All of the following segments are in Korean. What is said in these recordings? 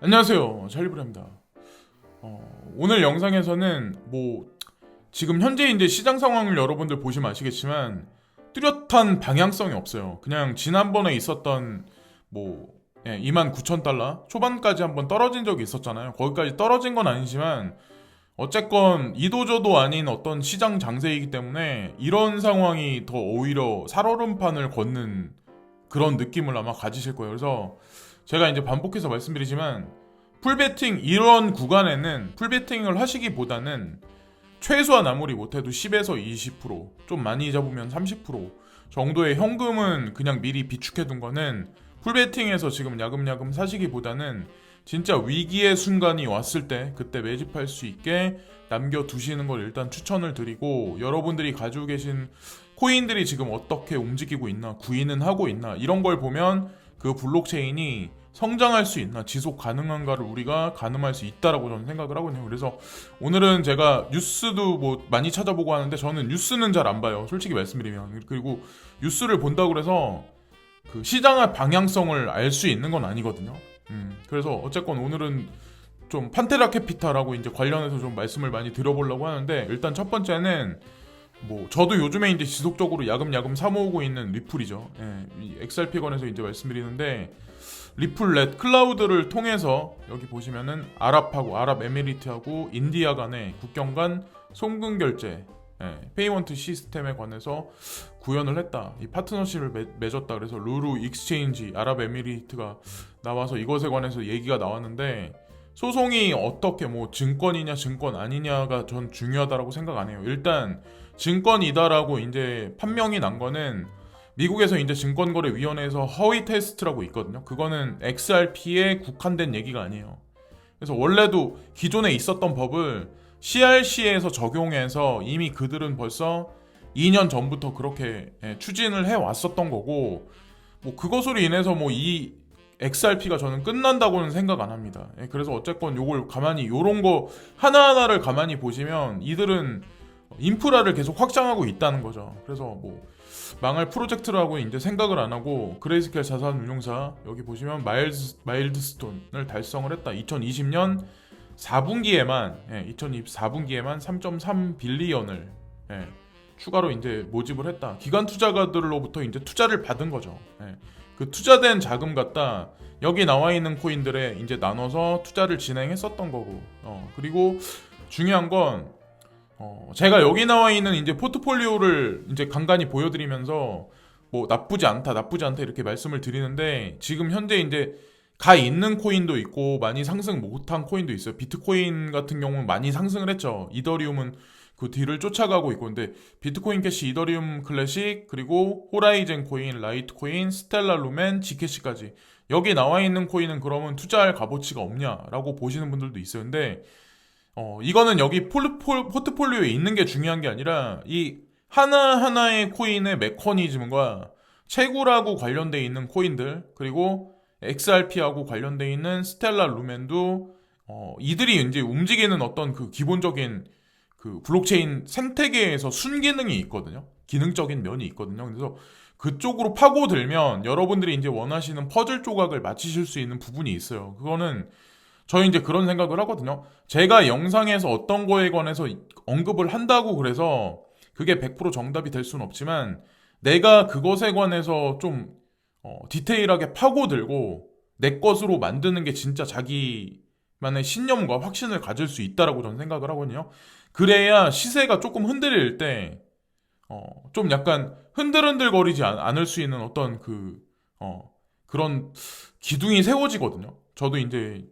안녕하세요, 찰리브라입니다. 오늘 영상에서는 지금 현재 이제 시장 상황을 여러분들 보시면 아시겠지만 뚜렷한 방향성이 없어요. 그냥 지난번에 있었던 29,000달러 초반까지 한번 떨어진 적이 있었잖아요. 거기까지 떨어진 건 아니지만 어쨌건 이도저도 아닌 어떤 시장 장세이기 때문에 이런 상황이 더 오히려 살얼음판을 걷는 그런 느낌을 아마 가지실 거예요. 그래서 제가 이제 반복해서 말씀드리지만 풀베팅 이런 구간에는 풀베팅을 하시기보다는 최소한 아무리 못해도 10에서 20%좀 많이 잡으면 30% 정도의 현금은 그냥 미리 비축해둔 거는 풀베팅에서 지금 야금야금 사시기보다는 진짜 위기의 순간이 왔을 때 그때 매집할 수 있게 남겨두시는 걸 일단 추천을 드리고, 여러분들이 가지고 계신 코인들이 지금 어떻게 움직이고 있나, 구인은 하고 있나, 이런 걸 보면 그 블록체인이 성장할 수 있나, 지속 가능한가를 우리가 가늠할 수 있다라고 저는 생각을 하거든요. 그래서 오늘은 제가 뉴스도 많이 찾아보고 하는데 저는 뉴스는 잘 안 봐요, 솔직히 말씀드리면. 그리고 뉴스를 본다고 해서 그 시장의 방향성을 알 수 있는 건 아니거든요. 그래서 어쨌건 오늘은 좀 판테라 캐피탈하고 이제 관련해서 좀 말씀을 많이 드려보려고 하는데, 일단 첫 번째는 저도 요즘에 이제 지속적으로 야금야금 사모으고 있는 리플이죠. 이 XRP 관해서 이제 말씀드리는데, 리플렛 클라우드를 통해서 여기 보시면은 아랍하고 아랍에미리트하고 인디아 간의 국경 간 송금 결제, 페이먼트 시스템에 관해서 구현을 했다. 이 파트너십을 맺었다. 그래서 루루 익스체인지 아랍에미리트가 나와서 이것에 관해서 얘기가 나왔는데, 소송이 어떻게 증권이냐 증권 아니냐가 전 중요하다라고 생각 안 해요. 일단 증권이다라고 이제 판명이 난 거는 미국에서 이제 증권거래위원회에서 허위 테스트라고 있거든요. 그거는 XRP에 국한된 얘기가 아니에요. 그래서 원래도 기존에 있었던 법을 CRC에서 적용해서 이미 그들은 벌써 2년 전부터 그렇게 추진을 해 왔었던 거고, 그것으로 인해서 이 XRP가 저는 끝난다고는 생각 안 합니다. 그래서 어쨌건 요걸 가만히 요런 거 하나하나를 가만히 보시면 이들은 인프라를 계속 확장하고 있다는 거죠. 그래서 망할 프로젝트라고 이제 생각을 안 하고, 그레이스케일 자산운용사 여기 보시면 마일드스톤을 달성을 했다. 2020년 4분기에만 2024분기에만 3.3 빌리언을 추가로 이제 모집을 했다. 기관 투자가들로부터 이제 투자를 받은 거죠. 그 투자된 자금 갖다 여기 나와 있는 코인들에 이제 나눠서 투자를 진행했었던 거고, 그리고 중요한 건 제가 여기 나와 있는 이제 포트폴리오를 이제 간간히 보여드리면서 나쁘지 않다, 나쁘지 않다 이렇게 말씀을 드리는데, 지금 현재 이제 가 있는 코인도 있고 많이 상승 못한 코인도 있어요. 비트코인 같은 경우는 많이 상승을 했죠. 이더리움은 그 뒤를 쫓아가고 있고, 근데 비트코인 캐시, 이더리움 클래식, 그리고 호라이젠 코인, 라이트 코인, 스텔라 루멘, 지캐시까지 여기 나와 있는 코인은 그러면 투자할 값어치가 없냐라고 보시는 분들도 있어요. 근데 이거는 여기 포트폴리오에 있는 게 중요한 게 아니라 이 하나하나의 코인의 메커니즘과 채굴하고 관련돼 있는 코인들, 그리고 XRP하고 관련돼 있는 스텔라 루멘도 이들이 이제 움직이는 어떤 그 기본적인 그 블록체인 생태계에서 순기능이 있거든요. 기능적인 면이 있거든요. 그래서 그쪽으로 파고들면 여러분들이 이제 원하시는 퍼즐 조각을 맞추실 수 있는 부분이 있어요. 그거는 저희 이제 그런 생각을 하거든요. 제가 영상에서 어떤 거에 관해서 언급을 한다고 그래서 그게 100% 정답이 될 수는 없지만, 내가 그것에 관해서 좀 디테일하게 파고들고 내 것으로 만드는 게 진짜 자기만의 신념과 확신을 가질 수 있다라고 저는 생각을 하거든요. 그래야 시세가 조금 흔들릴 때 좀 약간 흔들흔들거리지 않을 수 있는 어떤 그런 기둥이 세워지거든요. 저도 이제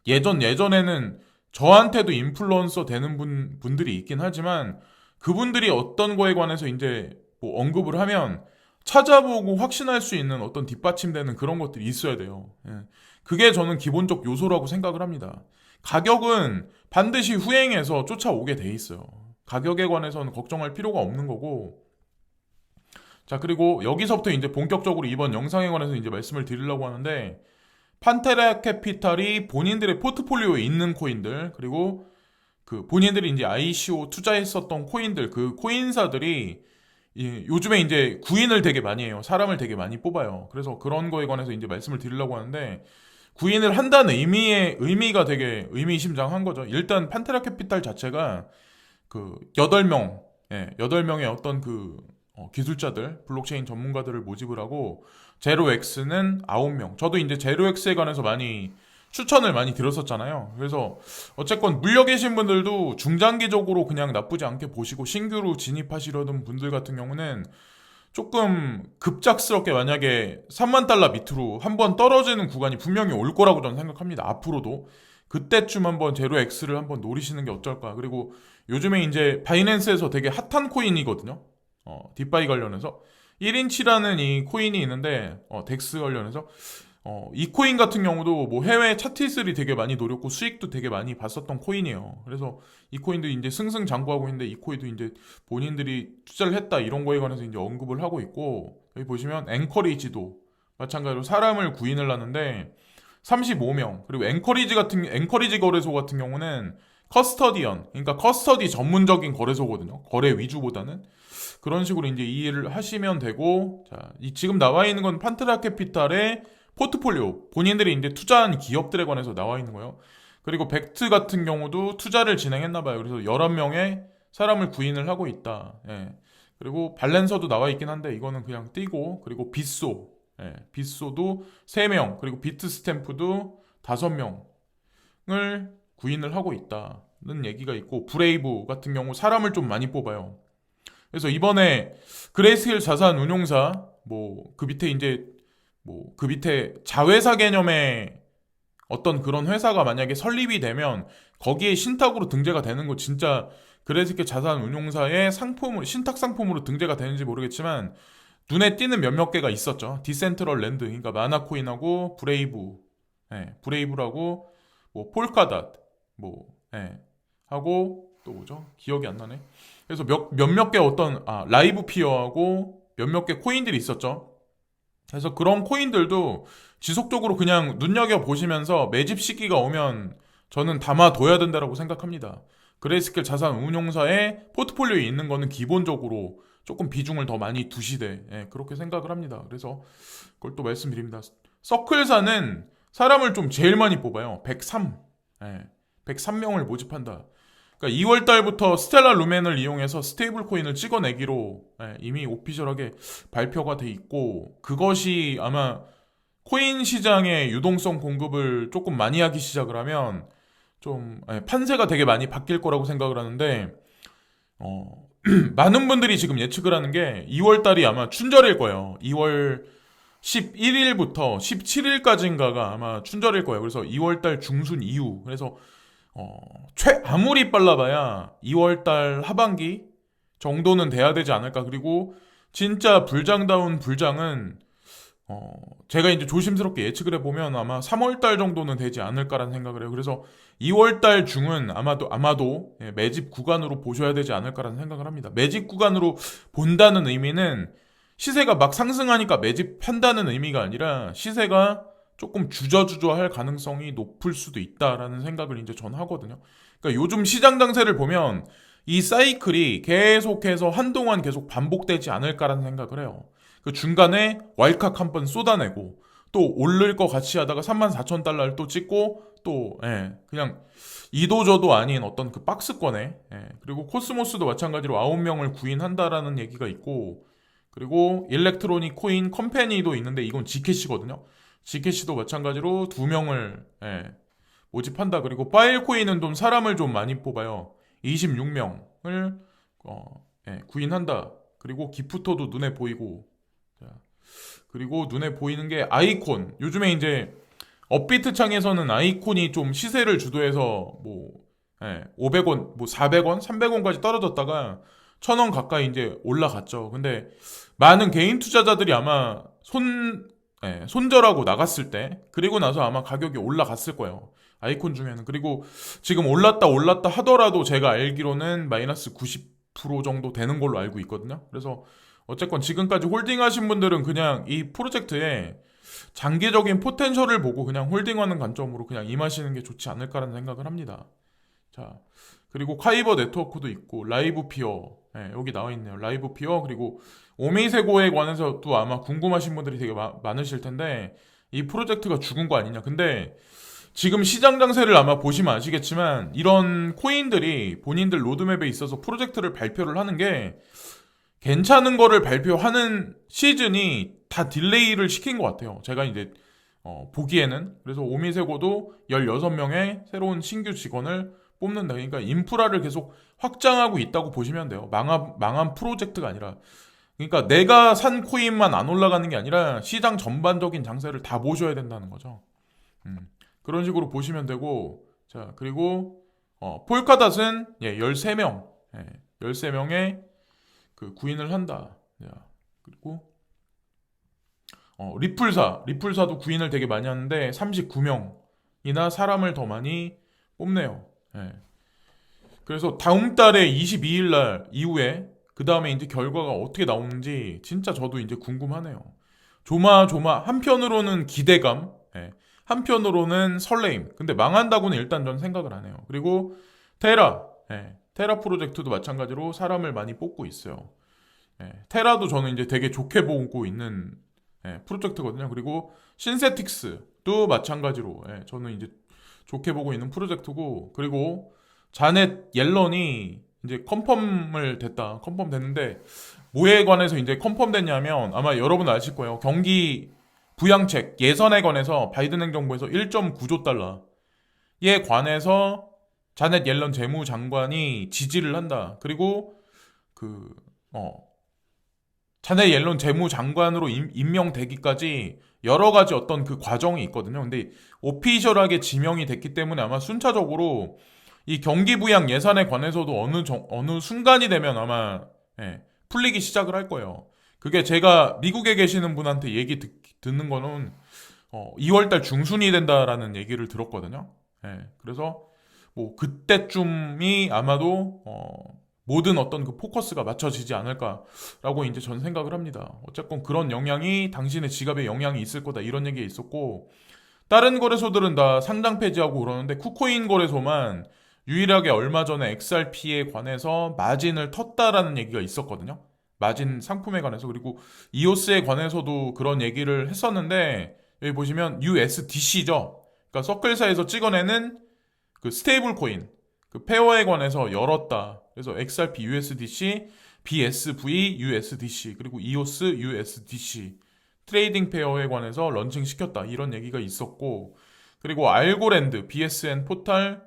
예전에는 저한테도 인플루언서 되는 분들이 있긴 하지만, 그분들이 어떤 거에 관해서 이제 언급을 하면 찾아보고 확신할 수 있는 어떤 뒷받침되는 그런 것들이 있어야 돼요. 그게 저는 기본적 요소라고 생각을 합니다. 가격은 반드시 후행해서 쫓아오게 돼 있어요. 가격에 관해서는 걱정할 필요가 없는 거고. 자, 그리고 여기서부터 이제 본격적으로 이번 영상에 관해서 이제 말씀을 드리려고 하는데, 판테라 캐피탈이 본인들의 포트폴리오에 있는 코인들, 그리고 그 본인들이 이제 ICO 투자했었던 코인들, 그 코인사들이 요즘에 이제 구인을 되게 많이 해요. 사람을 되게 많이 뽑아요. 그래서 그런 거에 관해서 이제 말씀을 드리려고 하는데, 구인을 한다는 의미가 되게 의미심장한 거죠. 일단 판테라 캐피탈 자체가 그 8명, 8명의 어떤 기술자들, 블록체인 전문가들을 모집을 하고 제로엑스는 9명. 저도 이제 제로엑스에 관해서 많이 추천을 많이 드렸었잖아요. 그래서 어쨌건 물려 계신 분들도 중장기적으로 그냥 나쁘지 않게 보시고 신규로 진입하시려던 분들 같은 경우는 조금 급작스럽게 만약에 3만 달러 밑으로 한번 떨어지는 구간이 분명히 올 거라고 저는 생각합니다. 앞으로도. 그때쯤 한번 제로 X를 한번 노리시는 게 어떨까. 그리고 요즘에 이제 바이낸스에서 되게 핫한 코인이거든요. 디파이 관련해서. 1인치라는 이 코인이 있는데, 덱스 관련해서. 이 코인 같은 경우도 뭐 해외 차트들이 되게 많이 노렸고 수익도 되게 많이 봤었던 코인이에요. 그래서 이 코인도 이제 승승장구하고 있는데 이 코인도 이제 본인들이 투자를 했다 이런 거에 관해서 이제 언급을 하고 있고 여기 보시면 앵커리지도 마찬가지로 사람을 구인을 하는데 35명 그리고 앵커리지 거래소 같은 경우는 커스터디언 그러니까 커스터디 전문적인 거래소거든요. 거래 위주보다는 그런 식으로 이제 이해를 하시면 되고 자, 지금 나와 있는 건 판테라 캐피탈의 포트폴리오, 본인들이 이제 투자한 기업들에 관해서 나와 있는 거예요. 그리고 벡트 같은 경우도 투자를 진행했나봐요. 그래서 11명의 사람을 구인을 하고 있다. 예. 그리고 발렌서도 나와 있긴 한데 이거는 그냥 띄고 그리고 빗소, 빗소도 3명 그리고 비트스탬프도 5명을 구인을 하고 있다는 얘기가 있고 브레이브 같은 경우 사람을 좀 많이 뽑아요. 그래서 이번에 그레이스힐 자산 운용사 그 밑에 자회사 개념의 어떤 그런 회사가 만약에 설립이 되면 거기에 신탁으로 등재가 되는 거 진짜 그래스케 자산 운용사의 신탁 상품으로 등재가 되는지 모르겠지만 눈에 띄는 몇몇 개가 있었죠. 디센트럴 랜드, 그러니까 마나코인하고 브레이브라고 뭐 폴카닷, 하고 또 뭐죠? 기억이 안 나네. 그래서 몇몇 개 라이브 피어하고 몇몇 개 코인들이 있었죠. 그래서 그런 코인들도 지속적으로 그냥 눈여겨보시면서 매집 시기가 오면 저는 담아둬야 된다고 생각합니다. 그레이스케일 자산 운용사의 포트폴리오에 있는 거는 기본적으로 조금 비중을 더 많이 두시되 그렇게 생각을 합니다. 그래서 그걸 또 말씀드립니다. 서클사는 사람을 좀 제일 많이 뽑아요. 103명을 모집한다. 그러니까 2월 달부터 스텔라 루멘을 이용해서 스테이블 코인을 찍어내기로 이미 오피셜하게 발표가 돼 있고 그것이 아마 코인 시장의 유동성 공급을 조금 많이 하기 시작을 하면 좀 판세가 되게 많이 바뀔 거라고 생각을 하는데 많은 분들이 지금 예측을 하는 게 2월 달이 아마 춘절일 거예요. 2월 11일부터 17일까지인가가 아마 춘절일 거예요. 그래서 2월 달 중순 이후 그래서 아무리 빨라봐야 2월달 하반기 정도는 돼야 되지 않을까. 그리고 진짜 불장다운 불장은 제가 이제 조심스럽게 예측을 해보면 아마 3월달 정도는 되지 않을까라는 생각을 해요. 그래서 2월달 중은 아마도 매집 구간으로 보셔야 되지 않을까라는 생각을 합니다. 매집 구간으로 본다는 의미는 시세가 막 상승하니까 매집한다는 의미가 아니라 시세가 조금 주저할 가능성이 높을 수도 있다라는 생각을 이제 전 하거든요. 그러니까 요즘 시장 장세를 보면 이 사이클이 계속해서 한동안 계속 반복되지 않을까라는 생각을 해요. 그 중간에 왈칵 한번 쏟아내고 또 오를 것 같이 하다가 34,000달러를 또 찍고 또 그냥 이도저도 아닌 어떤 그 박스권에 그리고 코스모스도 마찬가지로 9명을 구인한다라는 얘기가 있고 그리고 일렉트로닉 코인 컴퍼니도 있는데 이건 지캐시거든요. 지캐시도 마찬가지로 2명을 모집한다. 그리고 파일코인은 좀 사람을 좀 많이 뽑아요. 26명을 구인한다. 그리고 기프토도 눈에 보이고 그리고 눈에 보이는 게 아이콘. 요즘에 이제 업비트 창에서는 아이콘이 좀 시세를 주도해서 500원, 400원, 300원까지 떨어졌다가 1,000원 가까이 이제 올라갔죠. 근데 많은 개인 투자자들이 아마 손절하고 나갔을 때 그리고 나서 아마 가격이 올라갔을 거예요. 아이콘 중에는. 그리고 지금 올랐다 하더라도 제가 알기로는 마이너스 90% 정도 되는 걸로 알고 있거든요. 그래서 어쨌건 지금까지 홀딩하신 분들은 그냥 이 프로젝트에 장기적인 포텐셜을 보고 그냥 홀딩하는 관점으로 그냥 임하시는 게 좋지 않을까라는 생각을 합니다. 자, 그리고 카이버 네트워크도 있고 라이브 피어 여기 나와 있네요. 라이브 피어 그리고 오미세고에 관해서 또 아마 궁금하신 분들이 되게 많으실 텐데 이 프로젝트가 죽은 거 아니냐. 근데 지금 시장 장세를 아마 보시면 아시겠지만 이런 코인들이 본인들 로드맵에 있어서 프로젝트를 발표를 하는 게 괜찮은 거를 발표하는 시즌이 다 딜레이를 시킨 것 같아요. 제가 이제 보기에는. 그래서 오미세고도 16명의 새로운 신규 직원을 뽑는다. 그러니까 인프라를 계속 확장하고 있다고 보시면 돼요. 망한 프로젝트가 아니라. 그러니까 내가 산 코인만 안 올라가는 게 아니라 시장 전반적인 장세를 다 보셔야 된다는 거죠. 그런 식으로 보시면 되고, 자, 그리고 폴카닷은 13명, 13명의 그 구인을 한다. 자, 그리고 리플사도 구인을 되게 많이 하는데 39명이나 사람을 더 많이 뽑네요. 예. 그래서 다음 달에 22일 날 이후에 그 다음에 이제 결과가 어떻게 나오는지 진짜 저도 이제 궁금하네요. 조마조마 한편으로는 기대감, 한편으로는 설레임. 근데 망한다고는 일단 전 생각을 안 해요. 그리고 테라 프로젝트도 마찬가지로 사람을 많이 뽑고 있어요. 테라도 저는 이제 되게 좋게 보고 있는 프로젝트거든요. 그리고 신세틱스도 마찬가지로 저는 이제 좋게 보고 있는 프로젝트고, 그리고 자넷 옐런이 이제 컨펌 됐는데 뭐에 관해서 이제 컨펌 됐냐면 아마 여러분 아실 거예요. 경기 부양책 예산에 관해서 바이든 행정부에서 1.9조 달러에 관해서 자넷 옐런 재무장관이 지지를 한다. 그리고 그 자넷 옐런 재무장관으로 임명되기까지 여러 가지 어떤 그 과정이 있거든요. 근데 오피셜하게 지명이 됐기 때문에 아마 순차적으로 이 경기 부양 예산에 관해서도 어느 순간이 되면 아마 풀리기 시작을 할 거예요. 그게 제가 미국에 계시는 분한테 얘기 듣는 거는 2월달 중순이 된다라는 얘기를 들었거든요. 그래서 뭐 그때쯤이 아마도 모든 어떤 그 포커스가 맞춰지지 않을까라고 이제 전 생각을 합니다. 어쨌건 그런 영향이 당신의 지갑에 영향이 있을 거다 이런 얘기가 있었고, 다른 거래소들은 다 상장 폐지하고 그러는데 쿠코인 거래소만 유일하게 얼마 전에 XRP에 관해서 마진을 텄다라는 얘기가 있었거든요. 마진 상품에 관해서. 그리고 이오스에 관해서도 그런 얘기를 했었는데 여기 보시면 USDC죠. 그러니까 서클사에서 찍어내는 그 스테이블 코인 그 페어에 관해서 열었다. 그래서 XRP USDC, BSV USDC, 그리고 EOS USDC 트레이딩 페어에 관해서 런칭 시켰다. 이런 얘기가 있었고, 그리고 알고랜드 BSN 포탈을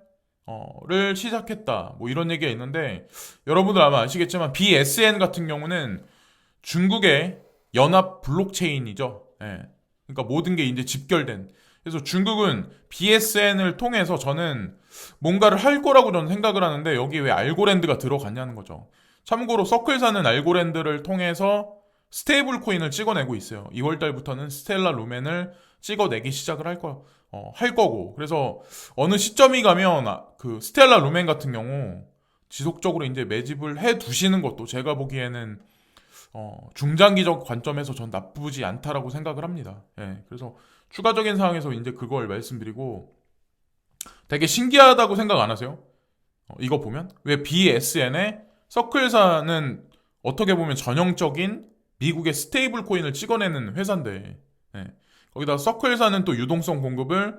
시작했다. 뭐 이런 얘기가 있는데, 여러분들 아마 아시겠지만 BSN 같은 경우는 중국의 연합 블록체인이죠. 그러니까 모든 게 이제 집결된. 그래서 중국은 BSN을 통해서 저는 뭔가를 할 거라고 저는 생각을 하는데 여기 왜 알고랜드가 들어갔냐는 거죠. 참고로 서클사는 알고랜드를 통해서 스테이블 코인을 찍어내고 있어요. 2월달부터는 스텔라 루멘을 찍어내기 시작을 할 거고. 그래서 어느 시점이 가면 그 스텔라 루멘 같은 경우 지속적으로 이제 매집을 해 두시는 것도 제가 보기에는 중장기적 관점에서 전 나쁘지 않다라고 생각을 합니다. 그래서 추가적인 사항에서 이제 그걸 말씀드리고, 되게 신기하다고 생각 안 하세요? 이거 보면 왜 BSN에 서클사는 어떻게 보면 전형적인 미국의 스테이블 코인을 찍어내는 회사인데, 거기다 서클사는 또 유동성 공급을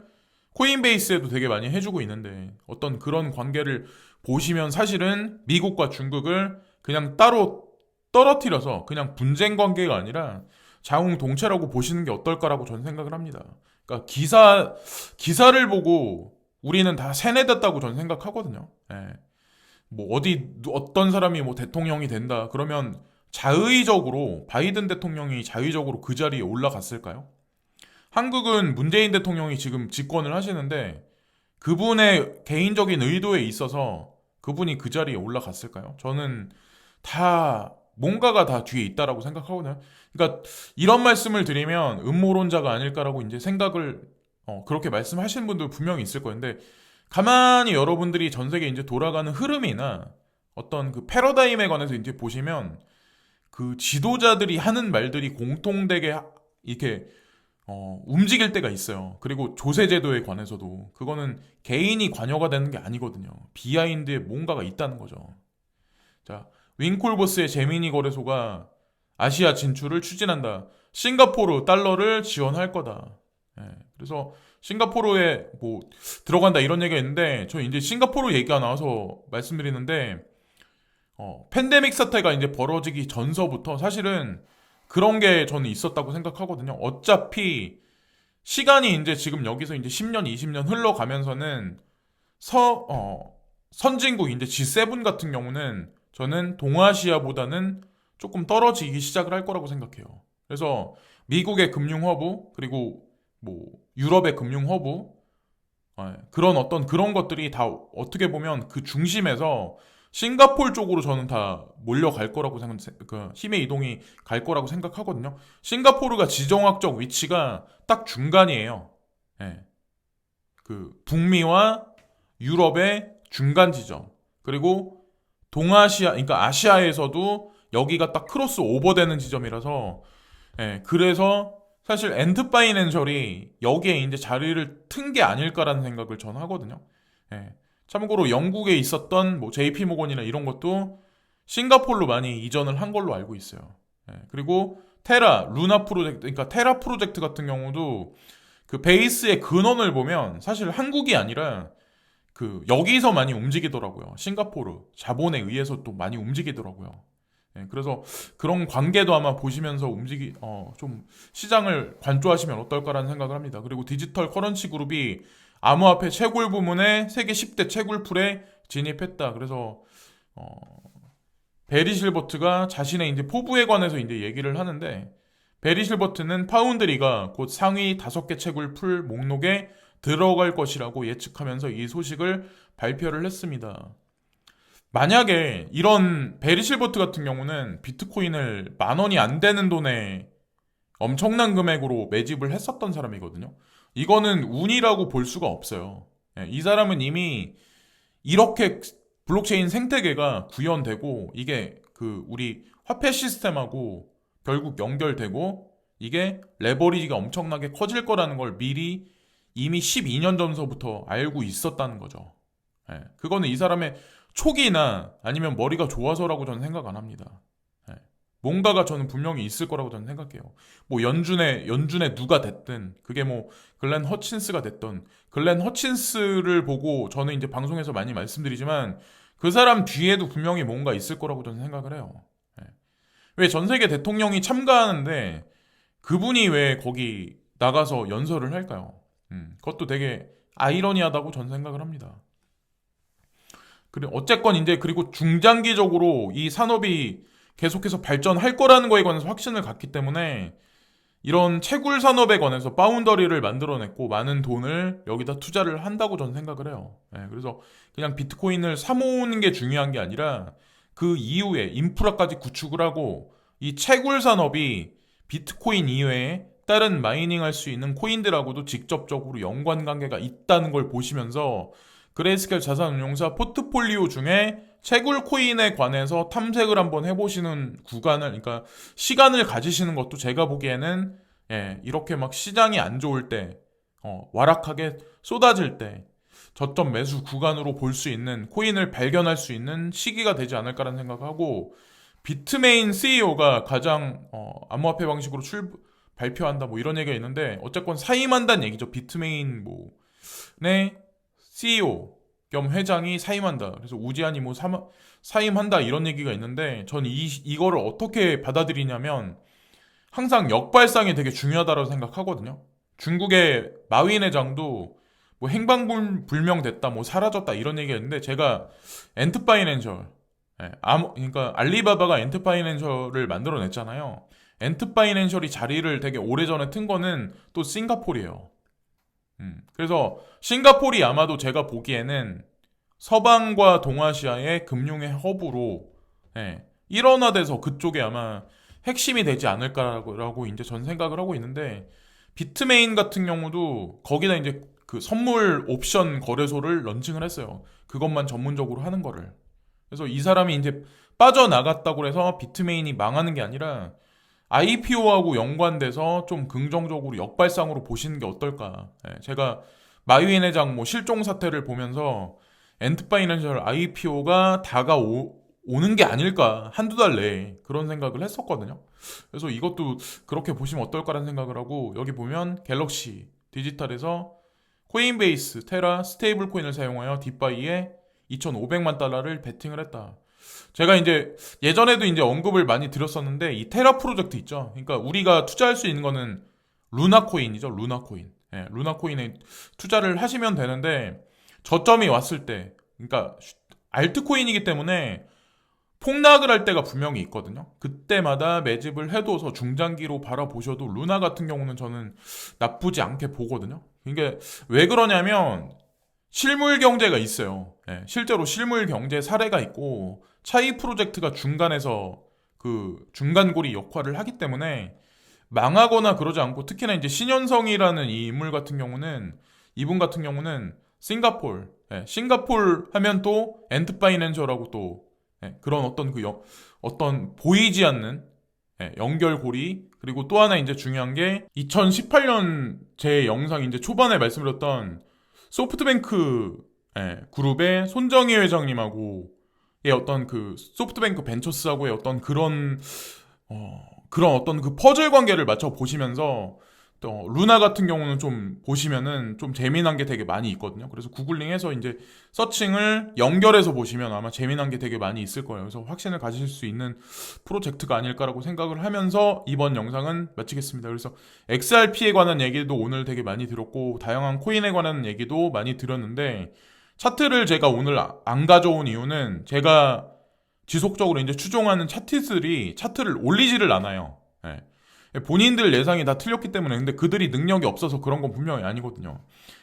코인베이스에도 되게 많이 해주고 있는데, 어떤 그런 관계를 보시면 사실은 미국과 중국을 그냥 따로 떨어뜨려서 그냥 분쟁 관계가 아니라 자웅동체라고 보시는 게 어떨까라고 저는 생각을 합니다. 그러니까 기사를 보고 우리는 다 세뇌됐다고 저는 생각하거든요. 뭐 어떤 사람이 뭐 대통령이 된다 그러면 자의적으로 바이든 대통령이 자의적으로 그 자리에 올라갔을까요? 한국은 문재인 대통령이 지금 집권을 하시는데 그분의 개인적인 의도에 있어서 그분이 그 자리에 올라갔을까요? 저는 다 뭔가가 다 뒤에 있다라고 생각하거든요. 그러니까 이런 말씀을 드리면 음모론자가 아닐까라고 이제 생각을 그렇게 말씀하시는 분들 분명히 있을 거예요. 가만히 여러분들이 전 세계 이제 돌아가는 흐름이나 어떤 그 패러다임에 관해서 이제 보시면 그 지도자들이 하는 말들이 공통되게 이렇게 움직일 때가 있어요. 그리고 조세제도에 관해서도 그거는 개인이 관여가 되는 게 아니거든요. 비하인드에 뭔가가 있다는 거죠. 자, 윙콜보스의 제미니 거래소가 아시아 진출을 추진한다. 싱가포르 달러를 지원할 거다. 그래서 싱가포르에 뭐 들어간다 이런 얘기가 있는데 저 이제 싱가포르 얘기가 나와서 말씀드리는데 팬데믹 사태가 이제 벌어지기 전서부터 사실은 그런 게 저는 있었다고 생각하거든요. 어차피 시간이 이제 지금 여기서 이제 10년, 20년 흘러가면서는 선진국 이제 G7 같은 경우는 저는 동아시아보다는 조금 떨어지기 시작을 할 거라고 생각해요. 그래서 미국의 금융 허브 그리고 뭐 유럽의 금융 허브 그런 어떤 그런 것들이 다 어떻게 보면 그 중심에서 싱가폴 쪽으로 저는 다 몰려갈 거라고 그 힘의 이동이 갈 거라고 생각하거든요. 싱가포르가 지정학적 위치가 딱 중간이에요. 예. 그 북미와 유럽의 중간 지점. 그리고 동아시아, 그러니까 아시아에서도 여기가 딱 크로스 오버되는 지점이라서 그래서 사실 엔트 파이낸셜이 여기에 이제 자리를 튼 게 아닐까라는 생각을 저는 하거든요. 참고로 영국에 있었던 뭐 JP 모건이나 이런 것도 싱가폴로 많이 이전을 한 걸로 알고 있어요. 그리고 루나 프로젝트, 그러니까 테라 프로젝트 같은 경우도 그 베이스의 근원을 보면 사실 한국이 아니라 그 여기서 많이 움직이더라고요. 싱가포르 자본에 의해서 또 많이 움직이더라고요. 그래서 그런 관계도 아마 보시면서 좀 시장을 관조하시면 어떨까라는 생각을 합니다. 그리고 디지털 커런시 그룹이 암호화폐 채굴 부문에 세계 10대 채굴풀에 진입했다. 그래서 베리 실버트가 자신의 이제 포부에 관해서 이제 얘기를 하는데 베리 실버트는 파운드리가 곧 상위 5개 채굴풀 목록에 들어갈 것이라고 예측하면서 이 소식을 발표를 했습니다. 만약에 이런 베리 실버트 같은 경우는 비트코인을 10,000원이 안 되는 돈에 엄청난 금액으로 매집을 했었던 사람이거든요. 이거는 운이라고 볼 수가 없어요. 이 사람은 이미 이렇게 블록체인 생태계가 구현되고 이게 그 우리 화폐 시스템하고 결국 연결되고 이게 레버리지가 엄청나게 커질 거라는 걸 미리 이미 12년 전서부터 알고 있었다는 거죠. 그거는 이 사람의 촉이나 아니면 머리가 좋아서라고 저는 생각 안 합니다. 뭔가가 저는 분명히 있을 거라고 저는 생각해요. 뭐 연준에 누가 됐든 그게 뭐 글렌 허친스가 됐던 글렌 허친스를 보고 저는 이제 방송에서 많이 말씀드리지만 그 사람 뒤에도 분명히 뭔가 있을 거라고 저는 생각을 해요. 왜 전 세계 대통령이 참가하는데 그분이 왜 거기 나가서 연설을 할까요? 그것도 되게 아이러니하다고 저는 생각을 합니다. 그래 어쨌건 이제 그리고 중장기적으로 이 산업이 계속해서 발전할 거라는 거에 관해서 확신을 갖기 때문에 이런 채굴 산업에 관해서 바운더리를 만들어냈고 많은 돈을 여기다 투자를 한다고 저는 생각을 해요. 그래서 그냥 비트코인을 사모으는 게 중요한 게 아니라 그 이후에 인프라까지 구축을 하고 이 채굴 산업이 비트코인 이외에 다른 마이닝할 수 있는 코인들하고도 직접적으로 연관관계가 있다는 걸 보시면서 그레이스케일 자산운용사 포트폴리오 중에 채굴 코인에 관해서 탐색을 한번 해보시는 그러니까 시간을 가지시는 것도 제가 보기에는 이렇게 막 시장이 안 좋을 때, 와락하게 쏟아질 때, 저점 매수 구간으로 볼 수 있는 코인을 발견할 수 있는 시기가 되지 않을까라는 생각하고 비트메인 CEO가 가장 암호화폐 방식으로 발표한다 뭐 이런 얘기가 있는데 어쨌건 사임한다는 얘기죠. 비트메인 네 CEO 겸 회장이 사임한다. 그래서 우지한이 뭐 사임한다 이런 얘기가 있는데 전 이거를 어떻게 받아들이냐면 항상 역발상이 되게 중요하다고 생각하거든요. 중국의 마윈 회장도 뭐 행방불명 됐다, 뭐 사라졌다 이런 얘기가 있는데 제가 엔트파이낸셜, 그러니까 알리바바가 엔트파이낸셜을 만들어냈잖아요. 엔트파이낸셜이 자리를 되게 오래전에 튼 거는 또 싱가폴이에요. 그래서 싱가폴이 아마도 제가 보기에는 서방과 동아시아의 금융의 허브로 일원화돼서 그쪽에 아마 핵심이 되지 않을까라고 이제 전 생각을 하고 있는데 비트메인 같은 경우도 거기다 이제 그 선물 옵션 거래소를 런칭을 했어요. 그것만 전문적으로 하는 거를. 그래서 이 사람이 이제 빠져나갔다고 해서 비트메인이 망하는 게 아니라 IPO하고 연관돼서 좀 긍정적으로 역발상으로 보시는 게 어떨까. 제가 마윈 회장 뭐 실종 사태를 보면서 엔트파이낸셜 IPO가 다가오는 게 아닐까. 한두 달 내에 그런 생각을 했었거든요. 그래서 이것도 그렇게 보시면 어떨까라는 생각을 하고 여기 보면 갤럭시 디지털에서 코인베이스, 테라, 스테이블 코인을 사용하여 딥바이에 2,500만 달러를 베팅을 했다. 제가 이제 예전에도 이제 언급을 많이 드렸었는데 이 테라 프로젝트 있죠. 그러니까 우리가 투자할 수 있는 거는 루나 코인이죠. 루나 코인. 예, 루나 코인에 투자를 하시면 되는데 저점이 왔을 때, 그러니까 알트코인이기 때문에 폭락을 할 때가 분명히 있거든요. 그때마다 매집을 해둬서 중장기로 바라보셔도 루나 같은 경우는 저는 나쁘지 않게 보거든요. 이게 왜 그러냐면 실물 경제가 있어요. 예, 실제로 실물 경제 사례가 있고 차이 프로젝트가 중간에서 그 중간고리 역할을 하기 때문에 망하거나 그러지 않고, 특히나 이제 신현성이라는 이 인물 같은 경우는, 이분 같은 경우는 싱가폴, 예, 싱가폴 하면 또 엔트파이낸셜하고 또 그런 어떤 어떤 보이지 않는 연결고리. 그리고 또 하나 이제 중요한 게 2018년 제 영상 이제 초반에 말씀드렸던 소프트뱅크 그룹의 손정희 회장님하고 어떤 그 소프트뱅크 벤처스하고의 어떤 그런 어떤 그 퍼즐 관계를 맞춰 보시면서 또 루나 같은 경우는 좀 보시면은 좀 재미난 게 되게 많이 있거든요. 그래서 구글링해서 이제 서칭을 연결해서 보시면 아마 재미난 게 되게 많이 있을 거예요. 그래서 확신을 가질 수 있는 프로젝트가 아닐까라고 생각을 하면서 이번 영상은 마치겠습니다. 그래서 XRP에 관한 얘기도 오늘 되게 많이 들었고 다양한 코인에 관한 얘기도 많이 들었는데, 차트를 제가 오늘 안 가져온 이유는 제가 지속적으로 이제 추종하는 차트들이 차트를 올리지를 않아요. 예. 본인들 예상이 다 틀렸기 때문에. 근데 그들이 능력이 없어서 그런 건 분명히 아니거든요.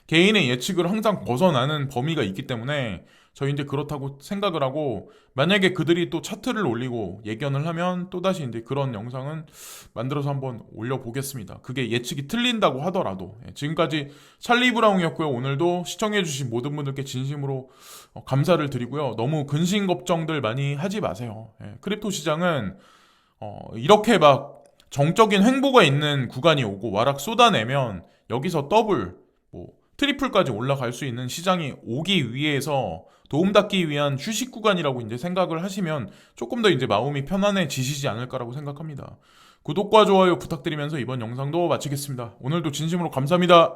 개인의 예측을 항상 벗어나는 범위가 있기 때문에 저희 이제 그렇다고 생각을 하고, 만약에 그들이 또 차트를 올리고 예견을 하면 또다시 이제 그런 영상은 만들어서 한번 올려보겠습니다. 그게 예측이 틀린다고 하더라도. 지금까지 찰리 브라운이었고요. 오늘도 시청해주신 모든 분들께 진심으로 감사를 드리고요. 너무 근심 걱정들 많이 하지 마세요. 크립토 시장은 이렇게 막 정적인 횡보가 있는 구간이 오고 와락 쏟아내면 여기서 더블, 트리플까지 올라갈 수 있는 시장이 오기 위해서 도움닫기 위한 휴식 구간이라고 이제 생각을 하시면 조금 더 이제 마음이 편안해지시지 않을까라고 생각합니다. 구독과 좋아요 부탁드리면서 이번 영상도 마치겠습니다. 오늘도 진심으로 감사합니다.